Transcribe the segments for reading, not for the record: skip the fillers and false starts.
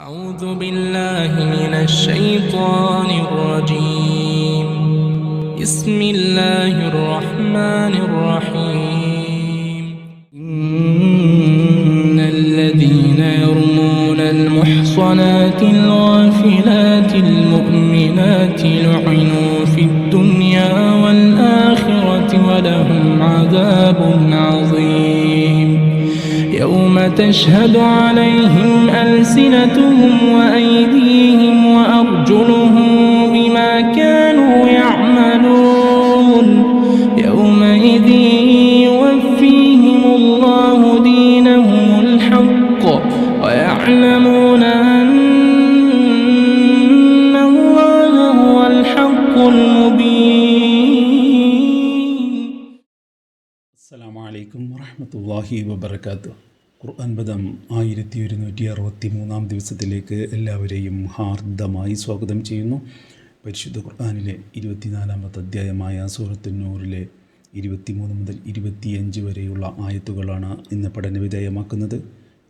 أعوذ بالله من الشيطان الرجيم. بسم الله الرحمن الرحيم. إن الذين يرمون المحصنات الغافلات المؤمنات لعنوا في الدنيا والآخرة ولهم عذاب عظيم. يوم تشهد عليهم ألسنتهم وأيديهم وأرجلهم بما كانوا يعملون. يومئذ يوفيهم الله دينهم الحق ويعلمون أن الله هو الحق المبين. السلام عليكم ورحمة الله وبركاته. ഖുർആൻ പദം 1163 ദിവസത്തിലേക്ക് എല്ലാവരെയും ഹാർദമായി സ്വാഗതം ചെയ്യുന്നു. പരിശുദ്ധ ഖുർആനിലെ 24-ാമത്തെ അധ്യായമായ സൂറത്തുൻ നൂറിലെ 23 മുതൽ 25 വരെയുള്ള ആയത്തുകളാണ് ഇന്ന് പഠനവിധേയമാക്കുന്നത്.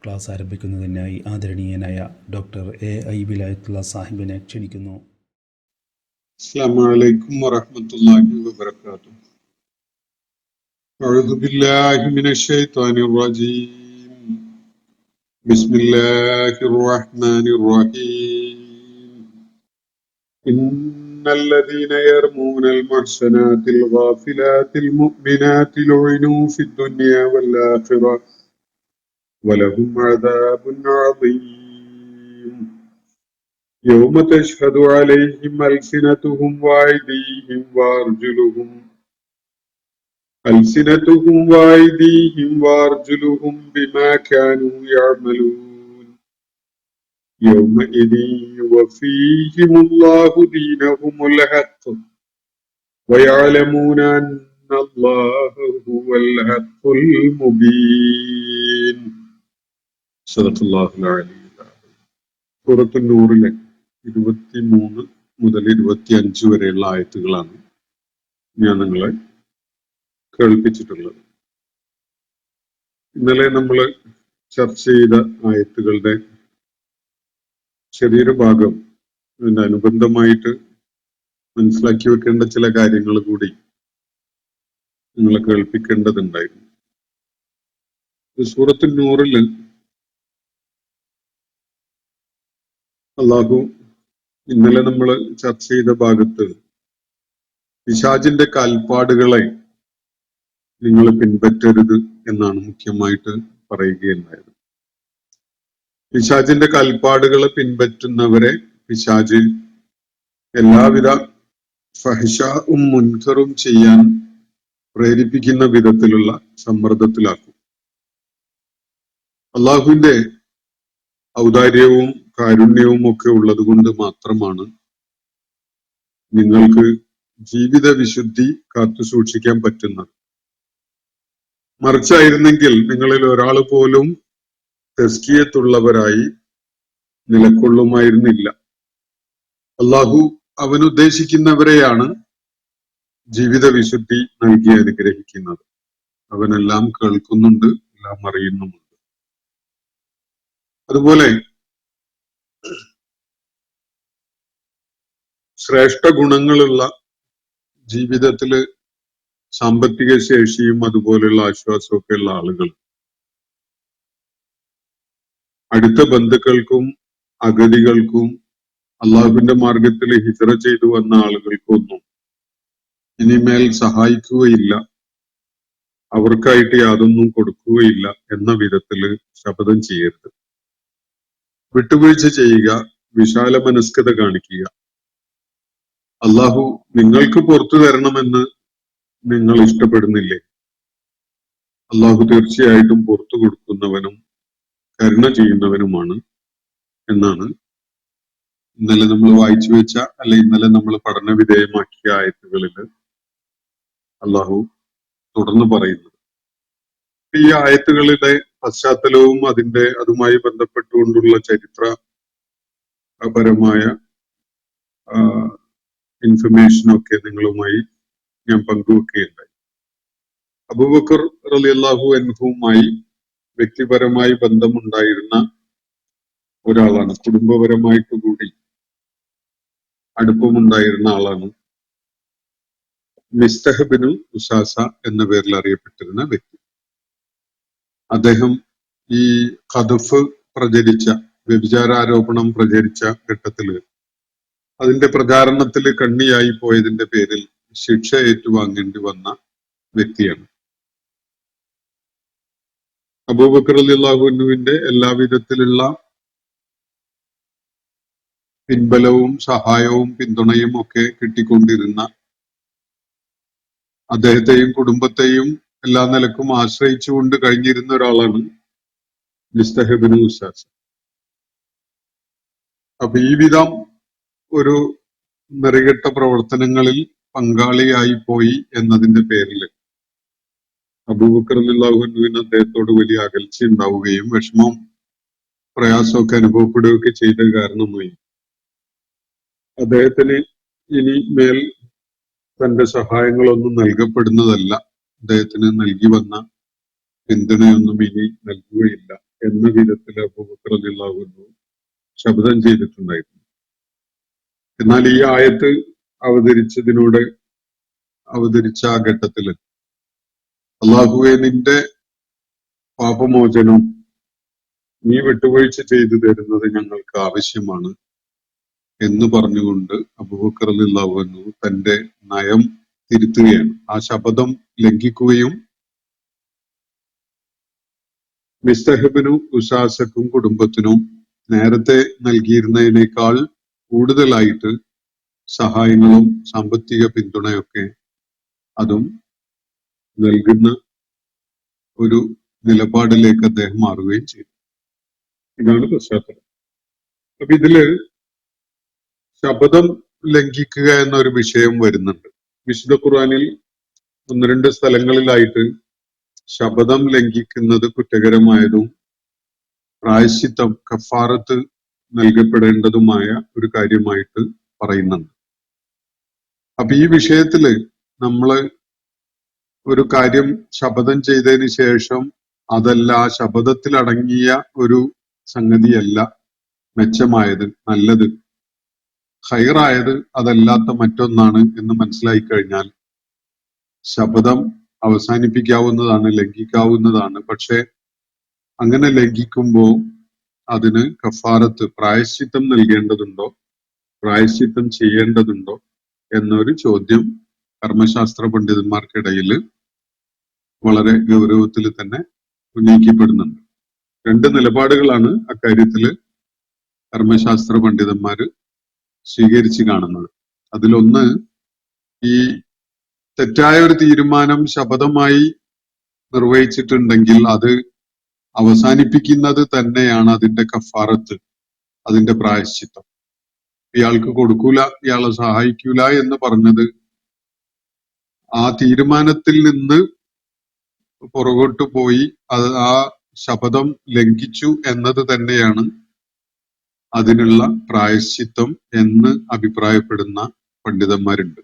ക്ലാസ് ആരംഭിക്കുന്നതിനായി ആദരണീയനായ ഡോക്ടർ A.I. വിലായത്തുള്ള സാഹിബിനെ ക്ഷണിക്കുന്നു. അസ്സലാമു അലൈക്കും വറഹ്മത്തുള്ളാഹി വബറകാതുഹു. أعوذ بالله من الشيطان الرجيم. بسم الله الرحمن الرحيم. إن الذين يرمون المحصنات الغافلات المؤمنات لعنوا في الدنيا والآخرة ولهم عذاب عظيم. يوم تشهد عليهم ألسنتهم وأيديهم وأرجلهم بما كانوا يعملون. يومئذ يوفيهم الله دينهم الحق ويعلمون أن الله هو الحق المبين. صدق الله العلي العظيم. സൂറത്തുൻ നൂറിലെ 23 മുതൽ 25 വരെയുള്ള ആയത്തുകളാണ് ഞാൻ നിങ്ങളെ കേൾപ്പിച്ചിട്ടുള്ളത്. ഇന്നലെ നമ്മൾ ചർച്ച ചെയ്ത ആയത്തുകളുടെ ചെറിയൊരു ഭാഗം അതിന് അനുബന്ധമായിട്ട് മനസ്സിലാക്കി വെക്കേണ്ട ചില കാര്യങ്ങൾ കൂടി നിങ്ങളെ കേൾപ്പിക്കേണ്ടതുണ്ടായിരുന്നു. സൂറത്തുൻ നൂറിൽ അല്ലാഹു ഇന്നലെ നമ്മൾ ചർച്ച ചെയ്ത ഭാഗത്ത് പിശാചിന്റെ കാൽപ്പാടുകളെ നിങ്ങൾ പിൻപറ്റരുത് എന്നാണ് മുഖ്യമായിട്ട് പറയുകയുണ്ടായത്. പിശാചിന്റെ കാൽപ്പാടുകളെ പിൻപറ്റുന്നവരെ പിശാച് എല്ലാവിധ ഫഹ്ശാഉം മുൻകറും ചെയ്യാൻ പ്രേരിപ്പിക്കുന്ന വിധത്തിലുള്ള സമ്മർദ്ദത്തിലാക്കും. അള്ളാഹുവിന്റെ ഔദാര്യവും കാരുണ്യവും ഒക്കെ ഉള്ളത് കൊണ്ട് മാത്രമാണ് നിങ്ങൾക്ക് ജീവിത വിശുദ്ധി കാത്തു സൂക്ഷിക്കാൻ പറ്റുന്നത്. മറിച്ചായിരുന്നെങ്കിൽ നിങ്ങളിൽ ഒരാൾ പോലും തസ്കിയത്തുള്ളവരായി നിലകൊള്ളുമായിരുന്നില്ല. അള്ളാഹു അവനുദ്ദേശിക്കുന്നവരെയാണ് ജീവിത വിശുദ്ധി നൽകി അനുഗ്രഹിക്കുന്നത്. അവനെല്ലാം കേൾക്കുന്നുണ്ട്, എല്ലാം അറിയുന്നുമുണ്ട്. അതുപോലെ ശ്രേഷ്ഠ ഗുണങ്ങളുള്ള ജീവിതത്തില് സാമ്പത്തിക ശേഷിയും അതുപോലെയുള്ള ആശ്വാസമൊക്കെ ഉള്ള ആളുകൾ അടുത്ത ബന്ധുക്കൾക്കും അഗതികൾക്കും അള്ളാഹുവിന്റെ മാർഗത്തിൽ ഹിജ്റ ചെയ്തു വന്ന ആളുകൾക്കൊന്നും ഇനിമേൽ സഹായിക്കുകയില്ല, അവർക്കായിട്ട് യാതൊന്നും കൊടുക്കുകയില്ല എന്ന വിധത്തില് ശപഥം ചെയ്യരുത്. വിട്ടുവീഴ്ച ചെയ്യുക, വിശാല മനസ്കത കാണിക്കുക. അള്ളാഹു നിങ്ങൾക്ക് പുറത്തു തരണമെന്ന് നിങ്ങൾ ഇഷ്ടപ്പെടുന്നില്ലേ? അള്ളാഹു തീർച്ചയായിട്ടും പുറത്തു കൊടുക്കുന്നവനും കരുണ ചെയ്യുന്നവനുമാണ് എന്നാണ് ഇന്നലെ നമ്മൾ വായിച്ചു വെച്ച ഇന്നലെ നമ്മൾ പഠന വിധേയമാക്കിയ ആയത്തുകളിൽ അള്ളാഹു തുടർന്ന് പറയുന്നത്. ഈ ആയത്തുകളുടെ പശ്ചാത്തലവും അതുമായി ബന്ധപ്പെട്ടുകൊണ്ടുള്ള ചരിത്രപരമായ ഇൻഫർമേഷനൊക്കെ നിങ്ങളുമായി ഞാൻ പങ്കുവെക്കുകയുണ്ടായി. അബൂബക്കർ റളിയല്ലാഹു അൻഹുവുമായി വ്യക്തിപരമായി ബന്ധമുണ്ടായിരുന്ന ഒരാളാണ്. കുടുംബപരമായിട്ട് കൂടി അടുപ്പമുണ്ടായിരുന്ന ആളാണ്. മിസ്തഹ് ബിനു ഉസാസ എന്ന പേരിൽ അറിയപ്പെട്ടിരുന്ന വ്യക്തി. അദ്ദേഹം ഈ ഖദഫ് പ്രചരിച്ച, വ്യഭിചാരാരോപണം പ്രചരിച്ച ഘട്ടത്തില് അതിന്റെ പ്രചാരണത്തിൽ കണ്ണിയായി പോയതിന്റെ പേരിൽ ശിക്ഷ ഏറ്റുവാങ്ങേണ്ടി വന്ന വ്യക്തിയാണ്. അബൂബക്കർ റളിയല്ലാഹു അൻഹുവിന്റെ എല്ലാവിധത്തിലുള്ള പിൻബലവും സഹായവും പിന്തുണയും ഒക്കെ കിട്ടിക്കൊണ്ടിരുന്ന, അദ്ദേഹത്തെയും കുടുംബത്തെയും എല്ലാ നിലക്കും ആശ്രയിച്ചുകൊണ്ട് കഴിഞ്ഞിരുന്ന ഒരാളാണ് മിസ്തഹ് ബിനു ഉസാസ. അപ്പൊ ഈ വിധം ഒരു നെറികെട്ട പ്രവർത്തനങ്ങളിൽ പങ്കാളിയായി പോയി എന്നതിന്റെ പേരിൽ അബൂബക്കർ റളിയല്ലാഹു അൻഹുവിന് അദ്ദേഹത്തോട് വലിയ അകൽച്ച ഉണ്ടാവുകയും വിഷമവും പ്രയാസമൊക്കെ അനുഭവപ്പെടുകയൊക്കെ ചെയ്ത കാരണമായി അദ്ദേഹത്തിന് ഇനി മേൽ തന്റെ സഹായങ്ങളൊന്നും നൽകപ്പെടുന്നതല്ല, അദ്ദേഹത്തിന് നൽകി വന്ന പിന്തുണയൊന്നും ഇനി നൽകുകയില്ല എന്ന വിധത്തിൽ അബൂബക്കർ റളിയല്ലാഹു അൻഹു ശപഥം ചെയ്തിട്ടുണ്ടായിരുന്നു. എന്നാൽ ഈ ആയത്ത് അവതരിച്ച ആ ഘട്ടത്തില് അള്ളാഹുവെ, നിന്റെ പാപമോചനം നീ വിട്ടുവീഴ്ച ചെയ്തു തരുന്നത് ഞങ്ങൾക്ക് ആവശ്യമാണ് എന്ന് പറഞ്ഞുകൊണ്ട് അബൂബക്കർ റളിയല്ലാഹു അൻഹു തന്റെ നയം തിരുത്തുകയാണ്. ആ ശപഥം ലംഘിക്കുകയും മിസ്തഹ് ബിനു ഉസാസക്കും കുടുംബത്തിനും നേരത്തെ നൽകിയിരുന്നതിനേക്കാൾ കൂടുതലായിട്ട് സഹായങ്ങളും സാമ്പത്തിക പിന്തുണയൊക്കെ അതും നൽകുന്ന ഒരു നിലപാടിലേക്ക് അദ്ദേഹം മാറുകയും ചെയ്തു. ഇതാണ് പശ്ചാത്തലം. അപ്പൊ ഇതില് ശപഥം ലംഘിക്കുക എന്നൊരു വിഷയം വരുന്നുണ്ട്. വിശുദ്ധ ഖുർആനിൽ 1-2 സ്ഥലങ്ങളിലായിട്ട് ശപഥം ലംഘിക്കുന്നത് കുറ്റകരമായതും പ്രായശ്ചിത്തം കഫാറത്ത് നൽകപ്പെടേണ്ടതുമായ ഒരു കാര്യമായിട്ട് പറയുന്നുണ്ട്. അപ്പൊ ഈ വിഷയത്തില് നമ്മള് ഒരു കാര്യം ശപഥം ചെയ്തതിന് ശേഷം അതല്ല, ആ ശപഥത്തിൽ അടങ്ങിയ ഒരു സംഗതിയല്ല മെച്ചമായത്, നല്ലത്, ഖൈറായത് അതല്ലാത്ത മറ്റൊന്നാണ് എന്ന് മനസ്സിലായി കഴിഞ്ഞാൽ ശപഥം അവസാനിപ്പിക്കാവുന്നതാണ്, ലംഘിക്കാവുന്നതാണ്. പക്ഷെ അങ്ങനെ ലംഘിക്കുമ്പോൾ അതിന് കഫാറത്ത്, പ്രായശ്ചിത്തം നൽകേണ്ടതുണ്ടോ, പ്രായശ്ചിത്തം ചെയ്യേണ്ടതുണ്ടോ എന്നൊരു ചോദ്യം കർമ്മശാസ്ത്ര പണ്ഡിതന്മാർക്കിടയിൽ വളരെ ഗൗരവത്തിൽ തന്നെ ഉന്നയിക്കപ്പെടുന്നുണ്ട്. 2 നിലപാടുകളാണ് അക്കാര്യത്തില് കർമ്മശാസ്ത്ര പണ്ഡിതന്മാര് സ്വീകരിച്ച് കാണുന്നത്. അതിലൊന്ന്, ഈ തെറ്റായ ഒരു തീരുമാനം ശപഥമായി നിർവഹിച്ചിട്ടുണ്ടെങ്കിൽ അത് അവസാനിപ്പിക്കുന്നത് തന്നെയാണ് അതിന്റെ കഫാറത്ത്, അതിന്റെ പ്രായശ്ചിത്തം. ഇയാൾക്ക് കൊടുക്കൂല, ഇയാളെ സഹായിക്കൂല എന്ന് പറഞ്ഞത് ആ തീരുമാനത്തിൽ നിന്ന് പുറകോട്ട് പോയി അത് ആ ശപഥം ലംഘിച്ചു എന്നത് തന്നെയാണ് അതിനുള്ള പ്രായശ്ചിത്തം എന്ന് അഭിപ്രായപ്പെടുന്ന പണ്ഡിതന്മാരുണ്ട്.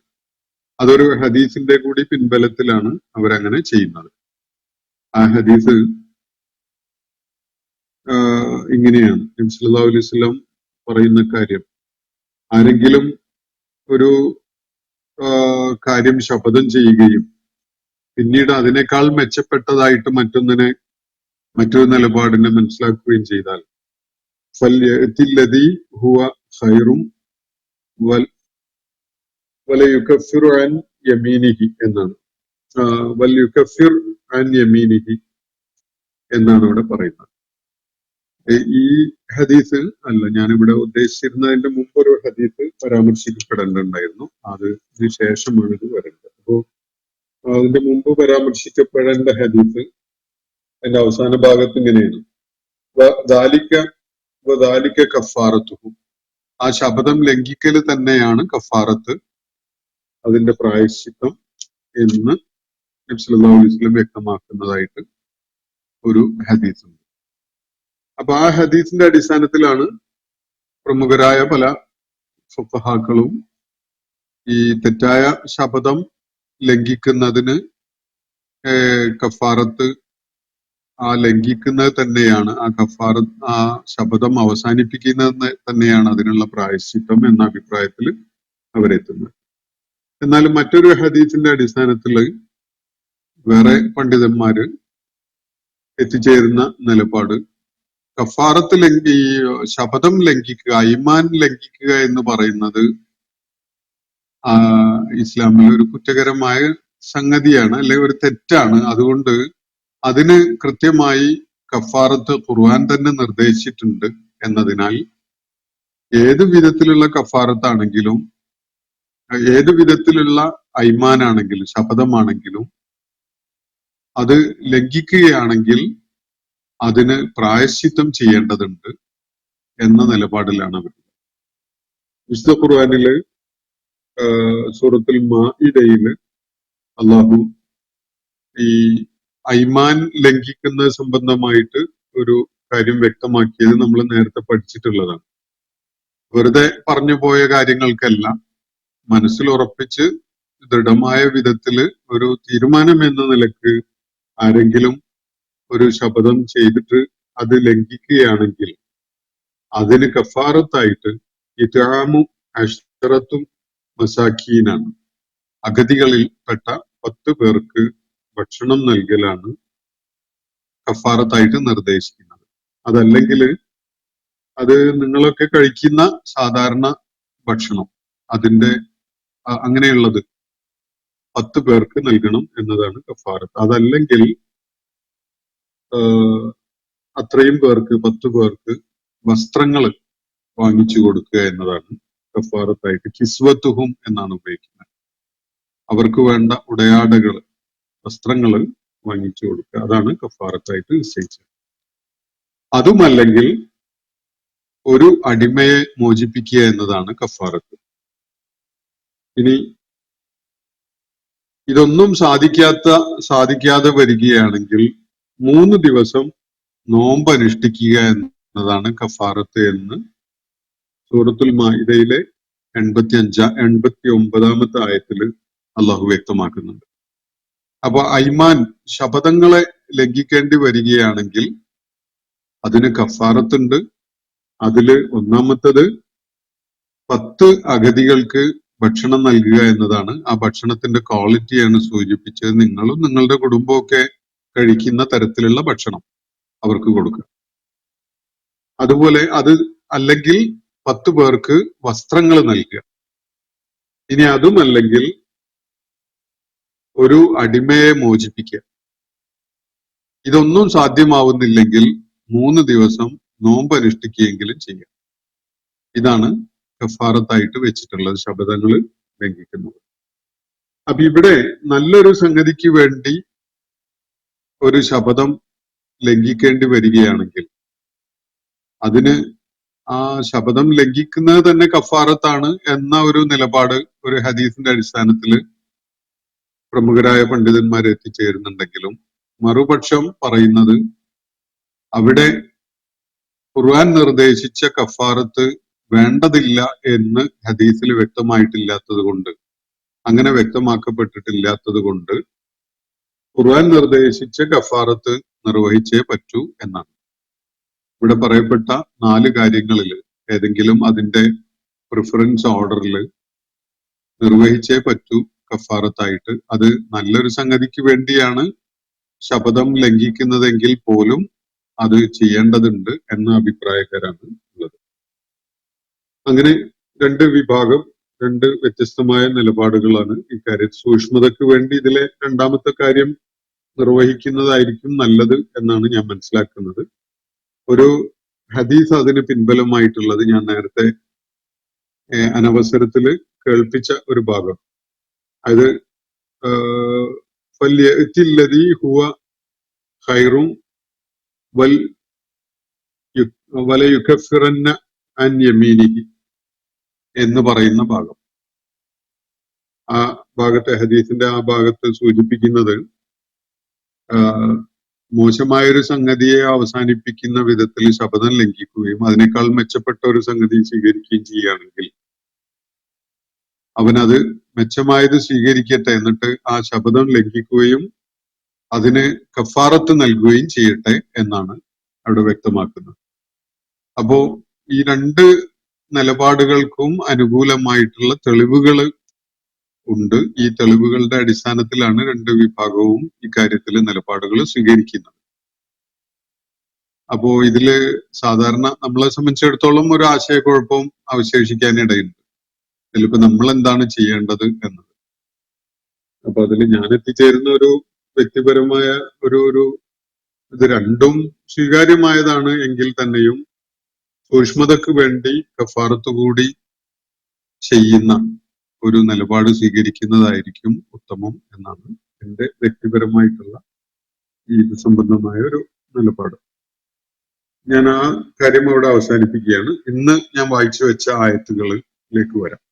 അതൊരു ഹദീസിന്റെ കൂടി പിൻബലത്തിലാണ് അവരങ്ങനെ ചെയ്യുന്നത്. ആ ഹദീസ് ഇങ്ങനെയാണ്. നബി സല്ലല്ലാഹു അലൈഹി വസല്ലം പറയുന്ന കാര്യം, ആരെങ്കിലും ഒരു കാര്യം ശപഥം ചെയ്യുകയും പിന്നീട് അതിനേക്കാൾ മെച്ചപ്പെട്ടതായിട്ട് മറ്റൊരു നിലപാടിനെ മനസ്സിലാക്കുകയും ചെയ്താൽ ഫൽയഅതില്ലദീ ഹുവ ഖൈറും വലയുകഫിറു അൻ യമീനിഹി എന്നാണ്. വലയുകഫിർ അൻ യമീനിഹി എന്നാണ് ഇവിടെ പറയുന്നത്. ഈ ഹദീസ് അല്ല, ഞാനിവിടെ ഉദ്ദേശിച്ചിരുന്നതിന്റെ മുമ്പ് ഒരു ഹദീസ് പരാമർശിക്കപ്പെടേണ്ടതുണ്ടായിരുന്നു. അതിന് ശേഷമാണ് ഇത് വരേണ്ടത്. അപ്പോ അതിന്റെ മുമ്പ് പരാമർശിക്കപ്പെടേണ്ട ഹദീസ് അതിന്റെ അവസാന ഭാഗത്ത് ഇങ്ങനെയാണ്: ദാലിക കഫാറത്തുഹു, ആ ശപഥം ലംഘിക്കൽ തന്നെയാണ് കഫാറത്ത്, അതിന്റെ പ്രായശ്ചിത്തം എന്ന് നബി സല്ലല്ലാഹു അലൈഹി വസല്ലം വ്യക്തമാക്കുന്നതായിട്ട് ഒരു ഹദീസ് ഉണ്ട്. അപ്പൊ ആ ഹദീസിന്റെ അടിസ്ഥാനത്തിലാണ് പ്രമുഖരായ പല ഫുഖഹാക്കളും ഈ തെറ്റായ ശപഥം ലംഘിക്കുന്നതിന് കഫാറത്ത് ആ ലംഘിക്കുന്നത് തന്നെയാണ് ആ കഫാറ, ആ ശപഥം അവസാനിപ്പിക്കുന്നത് തന്നെയാണ് അതിനുള്ള പ്രായശ്ചിത്തം എന്ന അഭിപ്രായത്തിൽ അവരെത്തുന്നത്. എന്നാൽ മറ്റൊരു ഹദീസിന്റെ അടിസ്ഥാനത്തിൽ വേറെ പണ്ഡിതന്മാര് എത്തിച്ചേരുന്ന നിലപാട്, കഫാറത്ത് ഈ ശപഥം ലംഘിക്കുക, ഐമാൻ ലംഘിക്കുക എന്ന് പറയുന്നത് ഇസ്ലാമിൽ ഒരു കുറ്റകരമായ സംഗതിയാണ്, അല്ലെങ്കിൽ ഒരു തെറ്റാണ്. അതുകൊണ്ട് അതിന് കൃത്യമായി കഫാറത്ത് ഖുർആൻ തന്നെ നിർദ്ദേശിച്ചിട്ടുണ്ട് എന്നതിനാൽ ഏത് വിധത്തിലുള്ള കഫാറത്താണെങ്കിലും ഏത് വിധത്തിലുള്ള ഐമാനാണെങ്കിലും ശപഥമാണെങ്കിലും അത് ലംഘിക്കുകയാണെങ്കിൽ അതിന് പ്രായശ്ചിത്തം ചെയ്യേണ്ടതുണ്ട് എന്ന നിലപാടിലാണ് അവർ. വിശുദ്ധ ഖുർആനില് സൂറത്തുൽ മാഇദയില് അള്ളാഹു ഈ ഐമാൻ ലംഘിക്കുന്ന സംബന്ധമായിട്ട് ഒരു കാര്യം വ്യക്തമാക്കിയത് നമ്മൾ നേരത്തെ പഠിച്ചിട്ടുള്ളതാണ്. വെറുതെ പറഞ്ഞു പോയ കാര്യങ്ങൾക്കല്ല, മനസ്സിൽ ഉറപ്പിച്ച് ദൃഢമായ വിധത്തില് ഒരു തീരുമാനം എന്ന നിലക്ക് ആരെങ്കിലും ഒരു ശപഥം ചെയ്തിട്ട് അത് ലംഘിക്കുകയാണെങ്കിൽ അതിന് കഫാറത്തായിട്ട് ഇത്ആമു അശ്റത്തും മസാക്കീനാണ്, അഗതികളിൽപ്പെട്ട 10 പേർക്ക് ഭക്ഷണം നൽകലാണ് കഫാറത്തായിട്ട് നിർദ്ദേശിക്കുന്നത്. അതല്ലെങ്കിൽ അത് നിങ്ങളൊക്കെ കഴിക്കുന്ന സാധാരണ ഭക്ഷണം അതിന്റെ അങ്ങനെയുള്ളത് 10 പേർക്ക് നൽകണം എന്നതാണ് കഫാറത്ത്. അതല്ലെങ്കിൽ അത്രയും പേർക്ക് 10 പേർക്ക് വസ്ത്രങ്ങൾ വാങ്ങിച്ചു കൊടുക്കുക എന്നതാണ് കഫാറത്തായിട്ട്. കിസ്വത്തുഹും എന്നാണ് ഉപയോഗിക്കുന്നത്. അവർക്ക് വേണ്ട ഉടയാടകൾ, വസ്ത്രങ്ങൾ വാങ്ങിച്ചു കൊടുക്കുക, അതാണ് കഫാറത്തായിട്ട് നിശ്ചയിച്ചത്. അതുമല്ലെങ്കിൽ ഒരു അടിമയെ മോചിപ്പിക്കുക എന്നതാണ് കഫാറത്ത്. ഇനി ഇതൊന്നും സാധിക്കാതെ വരികയാണെങ്കിൽ 3 ദിവസം നോമ്പ് അനുഷ്ഠിക്കുക എന്നതാണ് കഫാറത്ത് എന്ന് സൂറത്തുൽ മാഇദയിലെ 89-ാമത്തെ ആയത്തില് അള്ളാഹു വ്യക്തമാക്കുന്നുണ്ട്. അപ്പൊ ഐമാൻ ശപഥങ്ങളെ ലംഘിക്കേണ്ടി വരികയാണെങ്കിൽ അതിന് കഫാറത്തുണ്ട്. അതില് ഒന്നാമത്തത് 10 അഗതികൾക്ക് ഭക്ഷണം നൽകുക എന്നതാണ്. ആ ഭക്ഷണത്തിന്റെ ക്വാളിറ്റിയാണ് സൂചിപ്പിച്ചത്. നിങ്ങളും നിങ്ങളുടെ കുടുംബമൊക്കെ കഴിക്കുന്ന തരത്തിലുള്ള ഭക്ഷണം അവർക്ക് കൊടുക്കുക. അതുപോലെ അത് അല്ലെങ്കിൽ 10 പേർക്ക് വസ്ത്രങ്ങൾ നൽകുക. ഇനി അതുമല്ലെങ്കിൽ ഒരു അടിമയെ മോചിപ്പിക്കുക. ഇതൊന്നും സാധ്യമാവുന്നില്ലെങ്കിൽ 3 ദിവസം നോമ്പ് അനുഷ്ഠിക്കുകയെങ്കിലും ചെയ്യാം. ഇതാണ് കഫാറത്തായിട്ട് വെച്ചിട്ടുള്ളത്, ശപഥങ്ങൾ ലംഘിക്കുന്നത്. അപ്പൊ ഇവിടെ നല്ലൊരു സംഗതിക്ക് വേണ്ടി ഒരു ശപഥം ലംഘിക്കേണ്ടി വരികയാണെങ്കിൽ അതിന് ആ ശപഥം ലംഘിക്കുന്നത് തന്നെ കഫാറത്താണ് എന്ന ഒരു നിലപാട് ഒരു ഹദീസിന്റെ അടിസ്ഥാനത്തിൽ പ്രമുഖരായ പണ്ഡിതന്മാർ എത്തിച്ചേരുന്നുണ്ടെങ്കിലും മറുപക്ഷം പറയുന്നത് അവിടെ ഖുർആൻ നിർദ്ദേശിച്ച കഫാറത്ത് വേണ്ടതില്ല എന്ന് ഹദീസിൽ വ്യക്തമായിട്ടില്ലാത്തത് കൊണ്ട്, അങ്ങനെ വ്യക്തമാക്കപ്പെട്ടിട്ടില്ലാത്തത് കൊണ്ട് ഖുർആൻ നിർദ്ദേശിച്ച കഫാറത്ത് നിർവഹിച്ചേ പറ്റൂ എന്നാണ്. ഇവിടെ പറയപ്പെട്ട 4 കാര്യങ്ങളിൽ ഏതെങ്കിലും അതിന്റെ പ്രിഫറൻസ് ഓർഡറിൽ നിർവഹിച്ചേ പറ്റൂ കഫാറത്തായിട്ട്. അത് നല്ലൊരു സംഗതിക്ക് വേണ്ടിയാണ് ശപഥം ലംഘിക്കുന്നതെങ്കിൽ പോലും അത് ചെയ്യേണ്ടതുണ്ട് എന്ന അഭിപ്രായക്കാരാണ് ഉള്ളത്. അങ്ങനെ 2 വിഭാഗം, 2 വ്യത്യസ്തമായ നിലപാടുകളാണ് ഇക്കാര്യത്തിൽ. സൂക്ഷ്മതയ്ക്ക് വേണ്ടി ഇതിലെ 2ാമത്തെ കാര്യം നിർവഹിക്കുന്നതായിരിക്കും നല്ലത് എന്നാണ് ഞാൻ മനസ്സിലാക്കുന്നത്. ഒരു ഹദീസ് അതിന് പിൻബലമായിട്ടുള്ളത് ഞാൻ നേരത്തെ അനവസരത്തിൽ കേൾപ്പിച്ച ഒരു ഭാഗം. അത് ഫല്യഅ്തില്ലദീ ഹുവ ഖൈറും വലയുകഫിറന്ന അൻ യമീനിഹി എന്ന് പറയുന്ന ഭാഗം. ആ ഭാഗത്തെ ഹദീസിന്റെ ആ ഭാഗത്ത് സൂചിപ്പിക്കുന്നത് മോശമായൊരു സംഗതിയെ അവസാനിപ്പിക്കുന്ന വിധത്തിൽ ശപഥം ലംഘിക്കുകയും അതിനേക്കാൾ മെച്ചപ്പെട്ട ഒരു സംഗതി സ്വീകരിക്കുകയും ചെയ്യുകയാണെങ്കിൽ അവനത് മെച്ചമായത് സ്വീകരിക്കട്ടെ, എന്നിട്ട് ആ ശപഥം ലംഘിക്കുകയും അതിന് കഫാറത്ത് നൽകുകയും ചെയ്യട്ടെ എന്നാണ് അവിടെ വ്യക്തമാക്കുന്നത്. അപ്പോ ഈ രണ്ട് നിലപാടുകൾക്കും അനുകൂലമായിട്ടുള്ള തെളിവുകൾ ഉണ്ട്. ഈ തെളിവുകളുടെ അടിസ്ഥാനത്തിലാണ് രണ്ട് വിഭാഗവും ഇക്കാര്യത്തിൽ നിലപാടുകൾ സ്വീകരിക്കുന്നത്. അപ്പോ ഇതില് സാധാരണ നമ്മളെ സംബന്ധിച്ചിടത്തോളം ഒരു ആശയക്കുഴപ്പവും അവശേഷിക്കാനിടയുണ്ട്. ഇതിലിപ്പോ നമ്മൾ എന്താണ് ചെയ്യേണ്ടത് എന്നത്. അപ്പൊ അതിൽ ഞാൻ എത്തിച്ചേരുന്ന ഒരു വ്യക്തിപരമായ ഒരു ഇത് രണ്ടും സ്വീകാര്യമായതാണ് എങ്കിൽ തന്നെയും സൂക്ഷ്മതക്ക് വേണ്ടി കഫാറത്ത് കൂടി ചെയ്യുന്ന ഒരു നിലപാട് സ്വീകരിക്കുന്നതായിരിക്കും ഉത്തമം എന്നാണ് എന്റെ വ്യക്തിപരമായിട്ടുള്ള ഈ ഇത് സംബന്ധമായ ഒരു നിലപാട്. ഞാൻ ആ കാര്യം അവിടെ അവസാനിപ്പിക്കുകയാണ്. ഇന്ന് ഞാൻ വായിച്ചു വെച്ച ആയത്തുകളിലേക്ക് വരാം.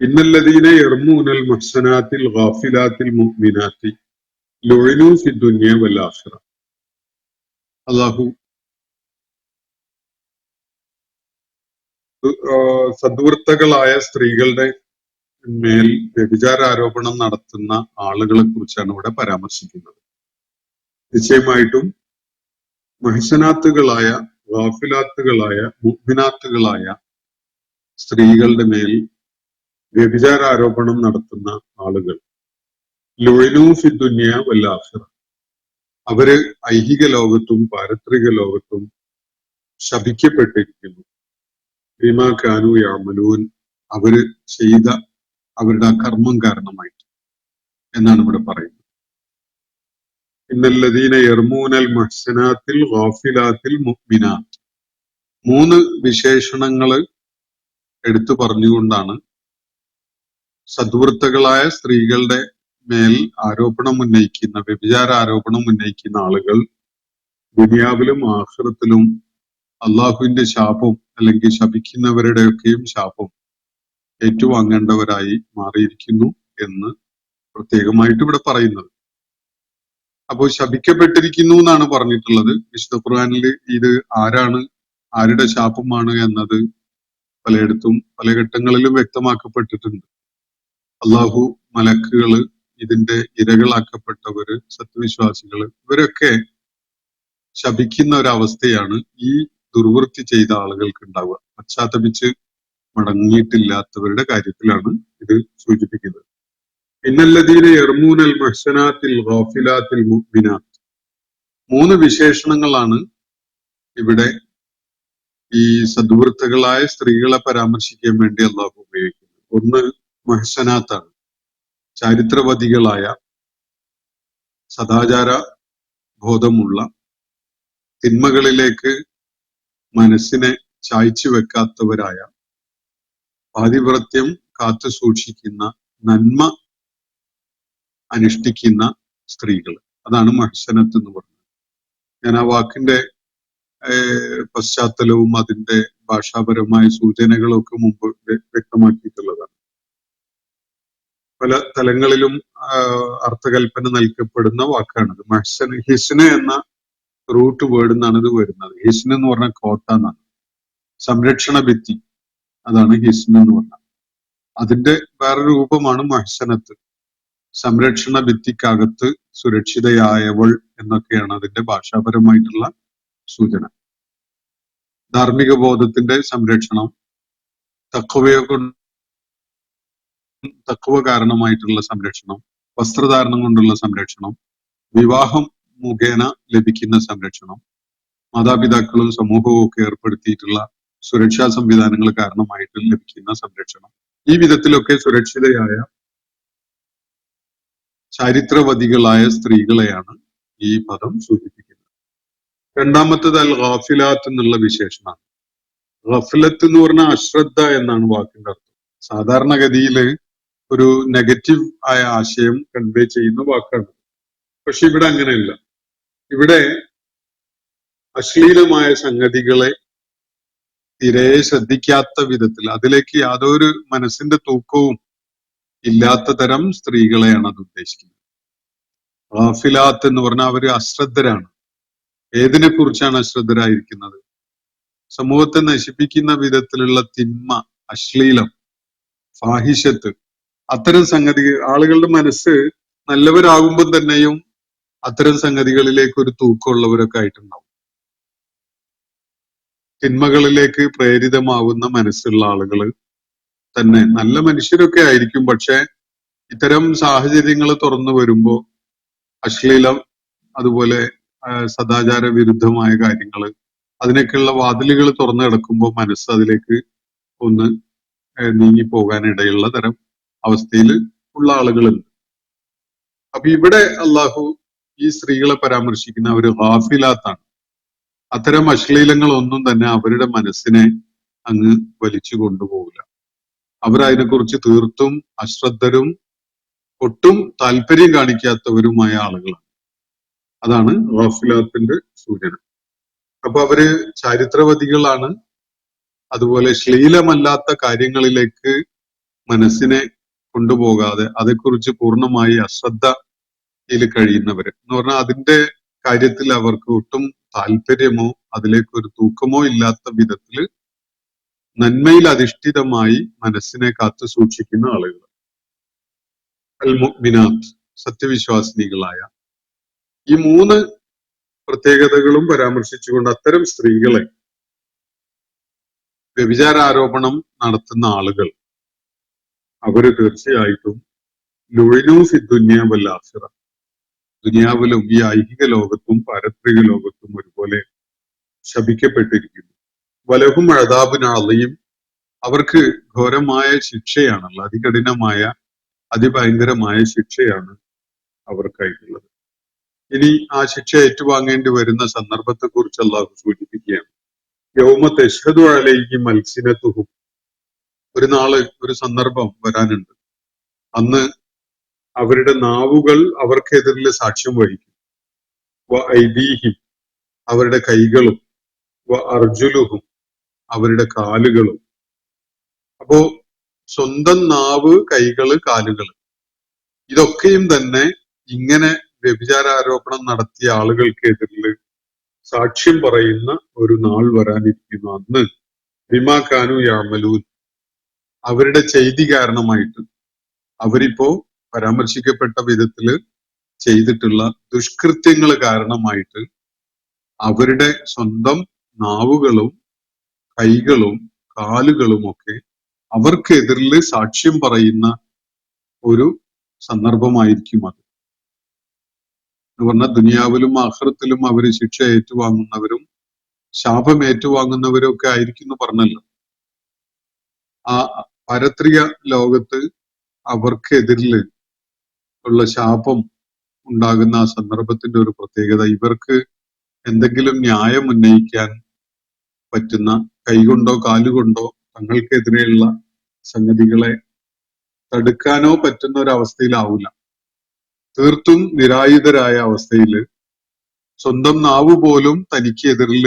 ഇന്നല്ലദീന യർമൂനൽ മുഹ്സനാത്തിൽ ഗാഫിലാത്തിൽ മുഅ്മിനാത്തി ലുഇനു ഫിദ് ദുനിയ വൽ ആഖിറ. അല്ലാഹു സദ്വൃത്തകളായ സ്ത്രീകളുടെ മേൽ വ്യഭിചാര ആരോപണം നടത്തുന്ന ആളുകളെ കുറിച്ചാണ് ഇവിടെ പരാമർശിക്കുന്നത്. നിശ്ചയമായിട്ടും മുഹ്സനാത്തുകളായ ഗാഫിലാത്തുകളായ മുഅ്മിനാത്തുകളായ സ്ത്രീകളുടെ മേൽ വ്യഭിചാര ആരോപണം നടത്തുന്ന ആളുകൾ ലുഇനു ഫിദ് ദുനിയ വൽ ആഖിറ, അവര് ഐഹിക ലോകത്തും പാരത്രിക ലോകത്തും ശപിക്കപ്പെട്ടിരിക്കുന്നു. ബിമാ കാനൂ യഅമലൂൻ, അവര് ചെയ്ത അവരുടെ കർമ്മം കാരണമായിട്ട് എന്നാണ് ഇവിടെ പറയുന്നത്. ഇന്നല്ലദീന യർമൂനൽ മുഹ്സനാത്തിൽ ഗാഫിലാത്തിൽ മുഅ്മിനാത്ത്. മൂന്ന് വിശേഷണങ്ങള് എടുത്തു പറഞ്ഞുകൊണ്ടാണ് സദ്വൃത്തകളായ സ്ത്രീകളുടെ മേൽ ആരോപണം ഉന്നയിക്കുന്ന, വ്യഭിചാര ആരോപണം ഉന്നയിക്കുന്ന ആളുകൾ ദുനിയാവിലും ആഖിറത്തിലും അള്ളാഹുവിന്റെ ശാപം അല്ലെങ്കിൽ ശപിക്കുന്നവരുടെയൊക്കെയും ശാപം ഏറ്റുവാങ്ങേണ്ടവരായി മാറിയിരിക്കുന്നു എന്ന് പ്രത്യേകമായിട്ട് ഇവിടെ പറയുന്നത്. അപ്പോൾ ശപിക്കപ്പെട്ടിരിക്കുന്നു എന്നാണ് പറഞ്ഞിട്ടുള്ളത്. വിശുദ്ധ ഖുർആനിൽ ഇത് ആരാണ്, ആരുടെ ശാപമാണ് എന്നത് പലയിടത്തും പല ഘട്ടങ്ങളിലും വ്യക്തമാക്കപ്പെട്ടിട്ടുണ്ട്. അള്ളാഹു, മലക്കുകള്, ഇതിന്റെ ഇരകളാക്കപ്പെട്ടവര്, സത്യവിശ്വാസികള്, ഇവരൊക്കെ ശപിക്കുന്ന ഒരവസ്ഥയാണ് ഈ ദുർവൃത്തി ചെയ്ത ആളുകൾക്ക് ഉണ്ടാവുക. പശ്ചാത്തപിച്ച് മടങ്ങിയിട്ടില്ലാത്തവരുടെ കാര്യത്തിലാണ് ഇത് സൂചിപ്പിക്കുന്നത്. ഇന്നല്ലദീന യർമൂനൽ മുഹ്സനാത്തിൽ ഗാഫിലാത്തിൽ മുഅ്മിനാത്ത്. മൂന്ന് വിശേഷണങ്ങളാണ് ഇവിടെ ഈ സദ്വൃത്തകളായ സ്ത്രീകളെ പരാമർശിക്കാൻ വേണ്ടി അള്ളാഹു ഉപയോഗിക്കുന്നത്. ഒന്ന് മുഹ്സനാത്താണ്, ചാരിത്രവതികളായ, സദാചാര ബോധമുള്ള, തിന്മകളിലേക്ക് മനസ്സിനെ ചായ്ച്ചു വെക്കാത്തവരായ, പാതിവ്രത്യം കാത്തു സൂക്ഷിക്കുന്ന, നന്മ അനുഷ്ഠിക്കുന്ന സ്ത്രീകൾ. അതാണ് മുഹ്സനത്ത് എന്ന് പറയുന്നത്. ഞാൻ ആ വാക്കിന്റെ പശ്ചാത്തലവും അതിന്റെ ഭാഷാപരമായ സൂചനകളും ഒക്കെ മുമ്പ് വ്യക്തമാക്കിയിട്ടുള്ളതാണ്. പല തലങ്ങളിലും അർത്ഥകൽപ്പന നൽകപ്പെടുന്ന വാക്കാണിത്. മഹ്സൻ, ഹിസ്ന് എന്ന റൂട്ട് വേർഡ് എന്നാണ് ഇത് വരുന്നത്. ഹിസ്ന് എന്ന് പറഞ്ഞാൽ കോട്ട എന്നാണ്, സംരക്ഷണ ഭിത്തി, അതാണ് ഹിസ്ന് എന്ന് പറഞ്ഞാൽ. അതിന്റെ വേറൊരു രൂപമാണ് മഹ്സനത്ത്, സംരക്ഷണ ഭിത്തിക്കകത്ത് സുരക്ഷിതയായവൾ എന്നൊക്കെയാണ് അതിന്റെ ഭാഷാപരമായിട്ടുള്ള സൂചന. ധാർമ്മിക ബോധത്തിന്റെ സംരക്ഷണം, തഖ്വ കാരണമായിട്ടുള്ള സംരക്ഷണം, വസ്ത്രധാരണം കൊണ്ടുള്ള സംരക്ഷണം, വിവാഹം മുഖേന ലഭിക്കുന്ന സംരക്ഷണം, മാതാപിതാക്കളും സമൂഹവും ഒക്കെ ഏർപ്പെടുത്തിയിട്ടുള്ള സുരക്ഷാ സംവിധാനങ്ങൾ കാരണമായിട്ട് ലഭിക്കുന്ന സംരക്ഷണം, ഈ വിധത്തിലൊക്കെ സുരക്ഷിതയായ ചാരിത്രവതികളായ സ്ത്രീകളെയാണ് ഈ പദം സൂചിപ്പിക്കുന്നത്. രണ്ടാമത്തത് അൽ ഗാഫിലാത്ത് എന്നുള്ള വിശേഷണമാണ്. ഗഫലത്ത് എന്ന് പറഞ്ഞാൽ അശ്രദ്ധ എന്നാണ് വാക്കിന്റെ അർത്ഥം. സാധാരണഗതിയില് ഒരു നെഗറ്റീവ് ആയ ആശയം കൺവേ ചെയ്യുന്ന വാക്കാണ്. പക്ഷെ ഇവിടെ അങ്ങനെയല്ല. ഇവിടെ അശ്ലീലമായ സംഗതികളെ തീരെ ശ്രദ്ധിക്കാത്ത വിധത്തിൽ, അതിലേക്ക് യാതൊരു മനസ്സിന്റെ തൂക്കവും ഇല്ലാത്ത തരം സ്ത്രീകളെയാണ് അത് ഉദ്ദേശിക്കുന്നത്. ഗാഫിലാത്ത് എന്ന് പറഞ്ഞാൽ അവര് അശ്രദ്ധരാണ്. ഏതിനെ കുറിച്ചാണ് അശ്രദ്ധരായിരിക്കുന്നത്? സമൂഹത്തെ നശിപ്പിക്കുന്ന വിധത്തിലുള്ള തിന്മ, അശ്ലീലം, ഫാഹിഷത്ത്, അത്തരം സംഗതി. ആളുകളുടെ മനസ്സ് നല്ലവരാകുമ്പോൾ തന്നെയും അത്തരം സംഗതികളിലേക്ക് ഒരു തൂക്കമുള്ളവരൊക്കെ ആയിട്ടുണ്ടാവും. തിന്മകളിലേക്ക് പ്രേരിതമാവുന്ന മനസ്സുള്ള ആളുകൾ തന്നെ നല്ല മനുഷ്യരൊക്കെ ആയിരിക്കും. പക്ഷെ ഇത്തരം സാഹചര്യങ്ങൾ തുറന്നു വരുമ്പോൾ അശ്ലീലം, അതുപോലെ സദാചാര വിരുദ്ധമായ കാര്യങ്ങൾ, അതിനൊക്കെയുള്ള വാതിലുകൾ തുറന്നു കിടക്കുമ്പോൾ മനസ്സ് അതിലേക്ക് ഒന്ന് നീങ്ങി പോകാനിടയുള്ള തരം അവസ്ഥയിൽ ഉള്ള ആളുകളുണ്ട്. അപ്പൊ ഇവിടെ അള്ളാഹു ഈ സ്ത്രീകളെ പരാമർശിക്കുന്ന അവർ ഗാഫിലാത്താണ്. അത്തരം അശ്ലീലങ്ങളൊന്നും തന്നെ അവരുടെ മനസ്സിനെ അങ്ങ് വലിച്ചു കൊണ്ടുപോകില്ല. അവർ അതിനെക്കുറിച്ച് തീർത്തും അശ്രദ്ധരും ഒട്ടും താല്പര്യം കാണിക്കാത്തവരുമായ ആളുകളാണ്. അതാണ് ഗാഫിലാത്തിന്റെ സൂചന. അപ്പൊ അവര് ചാരിത്രവതികളാണ്. അതുപോലെ ശ്ലീലമല്ലാത്ത കാര്യങ്ങളിലേക്ക് മനസ്സിനെ കൊണ്ടുപോകാതെ അതേക്കുറിച്ച് പൂർണ്ണമായി അശ്രദ്ധയിൽ കഴിയുന്നവര് എന്ന് പറഞ്ഞാൽ അതിന്റെ കാര്യത്തിൽ അവർക്ക് ഒട്ടും താല്പര്യമോ അതിലേക്ക് ഒരു തൂക്കമോ ഇല്ലാത്ത വിധത്തില് നന്മയിൽ അധിഷ്ഠിതമായി മനസ്സിനെ കാത്തു സൂക്ഷിക്കുന്ന ആളുകൾ. അൽ മുഅ്മിനാത്ത്, സത്യവിശ്വാസിനികളായ. ഈ മൂന്ന് പ്രത്യേകതകളും പരാമർശിച്ചുകൊണ്ട് അത്തരം സ്ത്രീകളെ വ്യഭിചാരാരോപണം നടത്തുന്ന ആളുകൾ അവര് തീർച്ചയായിട്ടും ലുഇനൂ ഫി ദുനിയ വൽ ആഖിറ, ദുനിയാവിലും ഈ ഐഹിക ലോകത്തും പാരത്രിക ലോകത്തും ഒരുപോലെ ശപിക്കപ്പെട്ടിരിക്കുന്നു. വലഹും അദാബുൻ അളീം, അവർക്ക് ഘോരമായ ശിക്ഷയാണല്ലോ, അതികഠിനമായ അതിഭയങ്കരമായ ശിക്ഷയാണ് അവർക്കായിട്ടുള്ളത്. ഇനി ആ ശിക്ഷ ഏറ്റുവാങ്ങേണ്ടി വരുന്ന സന്ദർഭത്തെ കുറിച്ച് അള്ളാഹു സൂചിപ്പിക്കുകയാണ്. യൗമ തശ്ഹദു അലൈഹിം അൽസിനതുഹും, ഒരു നാള്, ഒരു സന്ദർഭം വരാനുണ്ട്. അന്ന് അവരുടെ നാവുകൾ അവർക്കെതിരിൽ സാക്ഷ്യം വഹിക്കും. വ ഐദീഹിം, അവരുടെ കൈകളും, വ അർജുലുഹും, അവരുടെ കാലുകളും. അപ്പോ സ്വന്തം നാവ്, കൈകള്, കാലുകൾ, ഇതൊക്കെയും തന്നെ ഇങ്ങനെ വ്യഭിചാരാരോപണം നടത്തിയ ആളുകൾക്കെതിരിൽ സാക്ഷ്യം പറയുന്ന ഒരു നാൾ വരാനിരിക്കുന്നു. അന്ന് ബിമാ കാനു യഅമലൂൻ, അവരുടെ ചെയ്തി കാരണമായിട്ട്, അവരിപ്പോ പരാമർശിക്കപ്പെട്ട വിധത്തില് ചെയ്തിട്ടുള്ള ദുഷ്കൃത്യങ്ങൾ കാരണമായിട്ട് അവരുടെ സ്വന്തം നാവുകളും കൈകളും കാലുകളും ഒക്കെ അവർക്കെതിരിൽ സാക്ഷ്യം പറയുന്ന ഒരു സന്ദർഭമായിരിക്കും അത്. എന്ന് പറഞ്ഞാൽ ദുനിയാവിലും ആഖിറത്തിലും അവര് ശിക്ഷ ഏറ്റുവാങ്ങുന്നവരും ശാപം ഏറ്റുവാങ്ങുന്നവരും ഒക്കെ ആയിരിക്കും എന്ന് പറഞ്ഞല്ലോ. ആ പാരത്രിക ലോകത്ത് അവർക്കെതിരിൽ ഉള്ള ശാപം ഉണ്ടാകുന്ന ആ സന്ദർഭത്തിന്റെ ഒരു പ്രത്യേകത, ഇവർക്ക് എന്തെങ്കിലും ന്യായം ഉന്നയിക്കാൻ പറ്റുന്ന, കൈകൊണ്ടോ കാലുകൊണ്ടോ തങ്ങൾക്കെതിരെയുള്ള സംഗതികളെ തടുക്കാനോ പറ്റുന്ന ഒരു അവസ്ഥയിലാവില്ല. തീർത്തും നിരായുധരായ അവസ്ഥയിൽ സ്വന്തം നാവ് പോലും തനിക്കെതിരിൽ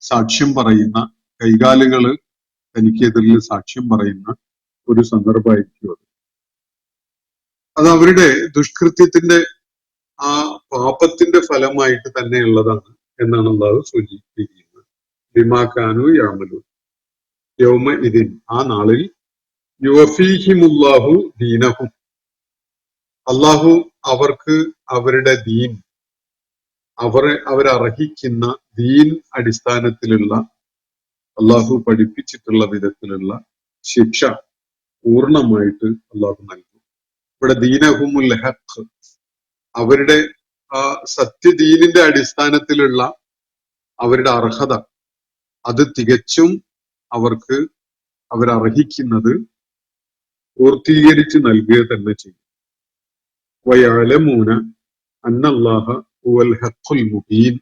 സാക്ഷ്യം പറയുന്ന, കൈകാലുകള് തനിക്കെതിരിൽ സാക്ഷ്യം പറയുന്ന ഒരു സന്ദർഭമായിരിക്കും അത്. അത് അവരുടെ ദുഷ്കൃത്യത്തിന്റെ ആ പാപത്തിന്റെ ഫലമായിട്ട് തന്നെയുള്ളതാണ് എന്നാണ് അള്ളാഹു സൂചിപ്പിക്കുന്നത്. ബിമാക്കാനു യഅമലൂൻ യൗമ ഇദിൻ, ആ നാളിൽ യുവഫീഹിമുല്ലാഹു ദീനഹും, അള്ളാഹു അവർക്ക് അവരുടെ ദീൻ, അവരർഹിക്കുന്ന ദീൻ അടിസ്ഥാനത്തിലുള്ള അള്ളാഹു പഠിപ്പിച്ചിട്ടുള്ള വിധത്തിലുള്ള ശിക്ഷ പൂർണ്ണമായിട്ട് അള്ളാഹു നൽകും. ഇവിടെ ദീനഹുമുൽ ഹഖ്, അവരുടെ ആ സത്യദീനിന്റെ അടിസ്ഥാനത്തിലുള്ള അവരുടെ അർഹത, അത് തികച്ചും അവർക്ക് അവരർഹിക്കുന്നത് പൂർത്തീകരിച്ച് നൽകുക തന്നെ ചെയ്യും. വയഅലമൂന അന്നല്ലാഹ ഹുവൽ ഹഖുൽ മുബീൻ,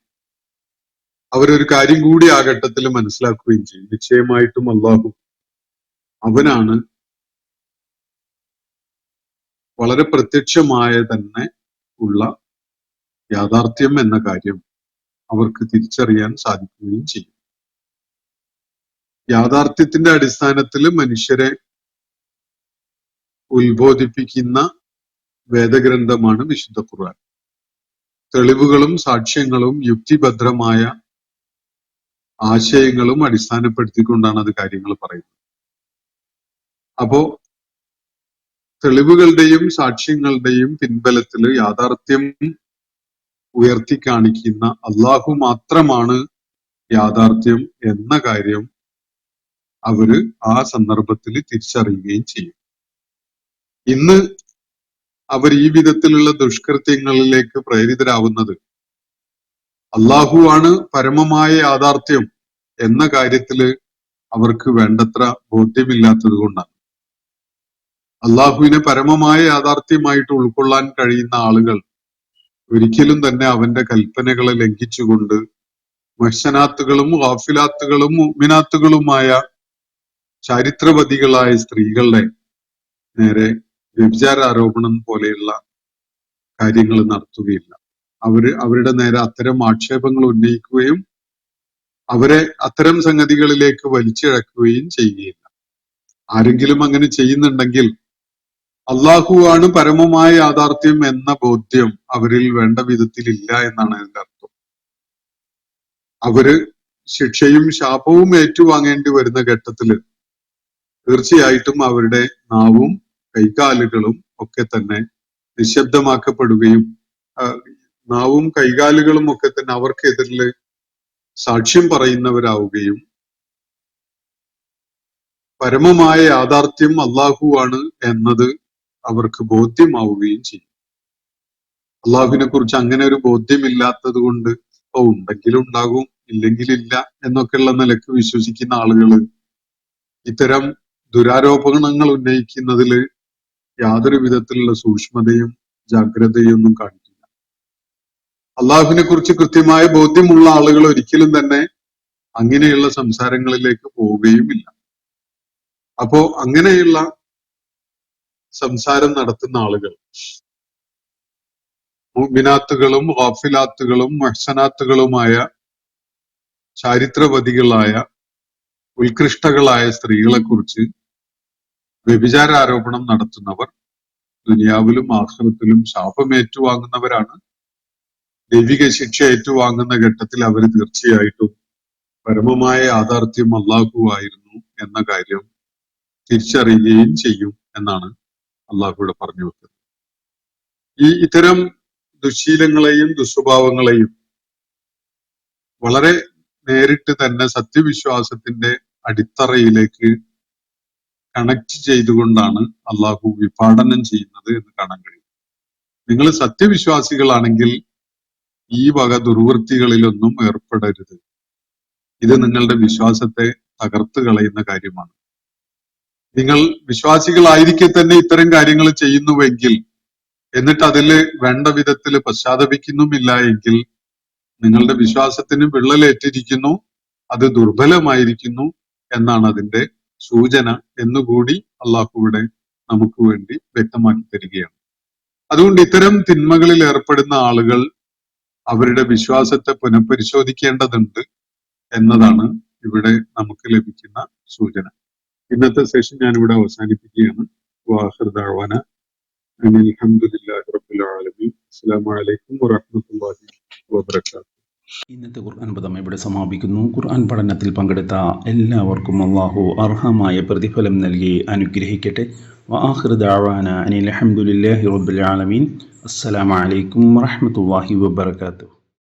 അവരൊരു കാര്യം കൂടി ആ ഘട്ടത്തിൽ മനസ്സിലാക്കുകയും ചെയ്യും, നിശ്ചയമായിട്ടും അള്ളാഹു അവനാണ് വളരെ പ്രത്യക്ഷമായ തന്നെ ഉള്ള യാഥാർത്ഥ്യം എന്ന കാര്യം അവർക്ക് തിരിച്ചറിയാൻ സാധിക്കുകയും ചെയ്യും. യാഥാർത്ഥ്യത്തിന്റെ അടിസ്ഥാനത്തിൽ മനുഷ്യരെ ഉത്ബോധിപ്പിക്കുന്ന വേദഗ്രന്ഥമാണ് വിശുദ്ധ ഖുർആൻ. തെളിവുകളും സാക്ഷ്യങ്ങളും യുക്തിഭദ്രമായ ആശയങ്ങളും അടിസ്ഥാനപ്പെടുത്തിക്കൊണ്ടാണ് അത് കാര്യങ്ങൾ പറയുന്നത്. അപ്പോ തെളിവുകളുടെയും സാക്ഷ്യങ്ങളുടെയും പിൻബലത്തിൽ യാഥാർത്ഥ്യം ഉയർത്തി കാണിക്കുന്ന അള്ളാഹു മാത്രമാണ് യാഥാർത്ഥ്യം എന്ന കാര്യം അവര് ആ സന്ദർഭത്തിൽ തിരിച്ചറിയുകയും ചെയ്യും. ഇന്ന് അവർ ഈ വിധത്തിലുള്ള ദുഷ്കൃത്യങ്ങളിലേക്ക് പ്രേരിതരാവുന്നത് അള്ളാഹു ആണ് പരമമായ യാഥാർത്ഥ്യം എന്ന കാര്യത്തില് അവർക്ക് വേണ്ടത്ര ബോധ്യമില്ലാത്തത് കൊണ്ടാണ്. അള്ളാഹുവിനെ പരമമായ യാഥാർത്ഥ്യമായിട്ട് ഉൾക്കൊള്ളാൻ കഴിയുന്ന ആളുകൾ ഒരിക്കലും തന്നെ അവന്റെ കൽപ്പനകളെ ലംഘിച്ചുകൊണ്ട് മുഹ്സനാത്തുകളും ഗാഫിലാത്തുകളും മുഅ്മിനാത്തുകളുമായ ചരിത്രവതികളായ സ്ത്രീകളുടെ നേരെ വ്യഭിചാര ആരോപണം പോലെയുള്ള കാര്യങ്ങൾ നടത്തുകയില്ല. അവരുടെ നേരെ അത്തരം ആക്ഷേപങ്ങൾ ഉന്നയിക്കുകയും അവരെ അത്തരം സംഗതികളിലേക്ക് വലിച്ചിഴക്കുകയും ചെയ്യുകയില്ല. ആരെങ്കിലും അങ്ങനെ ചെയ്യുന്നുണ്ടെങ്കിൽ അള്ളാഹു ആണ് പരമമായ യാഥാർത്ഥ്യം എന്ന ബോധ്യം അവരിൽ വേണ്ട വിധത്തിൽ ഇല്ല എന്നാണ് അതിന്റെ അർത്ഥം. അവര് ശിക്ഷയും ശാപവും ഏറ്റുവാങ്ങേണ്ടി വരുന്ന ഘട്ടത്തില് തീർച്ചയായിട്ടും അവരുടെ നാവും കൈകാലുകളും ഒക്കെ തന്നെ നിശബ്ദമാക്കപ്പെടുകയും നാവും കൈകാലുകളും ഒക്കെ തന്നെ അവർക്കെതിരിൽ സാക്ഷ്യം പറയുന്നവരാവുകയും പരമമായ യാഥാർത്ഥ്യം അള്ളാഹു ആണ് എന്നത് അവർക്ക് ബോധ്യമാവുകയും ചെയ്യും. അള്ളാഹുവിനെ കുറിച്ച് അങ്ങനെ ഒരു ബോധ്യമില്ലാത്തത് കൊണ്ട് ഉണ്ടെങ്കിലും ഉണ്ടാകും ഇല്ലെങ്കിലില്ല എന്നൊക്കെയുള്ള നിലക്ക് വിശ്വസിക്കുന്ന ആളുകള് ഇത്തരം ദുരാരോപണങ്ങൾ ഉന്നയിക്കുന്നതിൽ യാതൊരു വിധത്തിലുള്ള സൂക്ഷ്മതയും ജാഗ്രതയും ഒന്നും കാണിക്കില്ല. അള്ളാഹുവിനെ കുറിച്ച് കൃത്യമായ ബോധ്യമുള്ള ആളുകൾ ഒരിക്കലും തന്നെ അങ്ങനെയുള്ള സംസാരങ്ങളിലേക്ക് പോവുകയുമില്ല. അപ്പോ അങ്ങനെയുള്ള സംസാരം നടത്തുന്ന ആളുകൾ മുഅ്മിനാത്തുകളും ഗാഫിലാത്തുകളും മുഹ്സനാത്തുകളുമായ ചരിത്രവതികളായ ഉത്കൃഷ്ടകളായ സ്ത്രീകളെ കുറിച്ച് വ്യഭിചാര ആരോപണം നടത്തുന്നവർ ദുനിയാവിലും ആഖിറത്തിലും ശാപം ഏറ്റുവാങ്ങുന്നവരാണ്. ദൈവിക ശിക്ഷ ഏറ്റുവാങ്ങുന്ന ഘട്ടത്തിൽ അവർ തീർച്ചയായിട്ടും പരമമായ യാഥാർത്ഥ്യം അള്ളാഹു ആയിരുന്നു എന്ന കാര്യം തിരിച്ചറിയുകയും ചെയ്യും എന്നാണ് അള്ളാഹുവിടെ പറഞ്ഞു വെക്കുന്നത്. ഇത്തരം ദുശീലങ്ങളെയും ദുസ്വഭാവങ്ങളെയും വളരെ നേരിട്ട് തന്നെ സത്യവിശ്വാസത്തിന്റെ അടിത്തറയിലേക്ക് കണക്ട് ചെയ്തുകൊണ്ടാണ് അള്ളാഹു വിഭാടനം ചെയ്യുന്നത് എന്ന് കാണാൻ കഴിയും. നിങ്ങൾ സത്യവിശ്വാസികളാണെങ്കിൽ ഈ വക ദുർവൃത്തികളിലൊന്നും ഏർപ്പെടരുത്. ഇത് നിങ്ങളുടെ വിശ്വാസത്തെ തകർത്ത് കളയുന്ന കാര്യമാണ്. നിങ്ങൾ വിശ്വാസികളായിരിക്കെ തന്നെ ഇത്തരം കാര്യങ്ങൾ ചെയ്യുന്നുവെങ്കിൽ എന്നിട്ട് അതിൽ വേണ്ട വിധത്തിൽ പശ്ചാത്തപിക്കുന്നുമില്ല എങ്കിൽ നിങ്ങളുടെ വിശ്വാസത്തിന് വിള്ളലേറ്റിരിക്കുന്നു, അത് ദുർബലമായിരിക്കുന്നു എന്നാണ് അതിന്റെ സൂചന എന്നുകൂടി അള്ളാഹുവിടെ നമുക്ക് വേണ്ടി വ്യക്തമാക്കി തരികയാണ്. അതുകൊണ്ട് ഇത്തരം തിന്മകളിൽ ഏർപ്പെടുന്ന ആളുകൾ അവരുടെ വിശ്വാസത്തെ പുനഃപരിശോധിക്കേണ്ടതുണ്ട് എന്നതാണ് ഇവിടെ നമുക്ക് ലഭിക്കുന്ന സൂചന. ഇന്നത്തെ സെഷൻ ഞാനിവിടെ അവസാനിപ്പിക്കുകയാണ്. വാഹിർ ദഅ്വാന അനിൽ ഹംദുലില്ലാഹി റബ്ബിൽ ആലമീൻ. അസ്സലാമു അലൈക്കും വറഹ്മത്തുള്ളാഹി വബറകാതുഹു. ഇന്നത്തെ ഖുർആൻ പദം ഇവിടെ സമാപിക്കുന്നു. ഖുർആൻ പഠനത്തിൽ പങ്കെടുത്ത എല്ലാവർക്കും അല്ലാഹു അർഹമായ പ്രതിഫലം നൽകി അനുഗ്രഹിക്കട്ടെ. വആഖിറു ദഅ്വാന അനിൽ ഹംദുലില്ലാഹി റബ്ബിൽ ആലമീൻ. അസ്സലാമു അലൈക്കും വറഹ്മത്തുള്ളാഹി വബറകാതുഹു.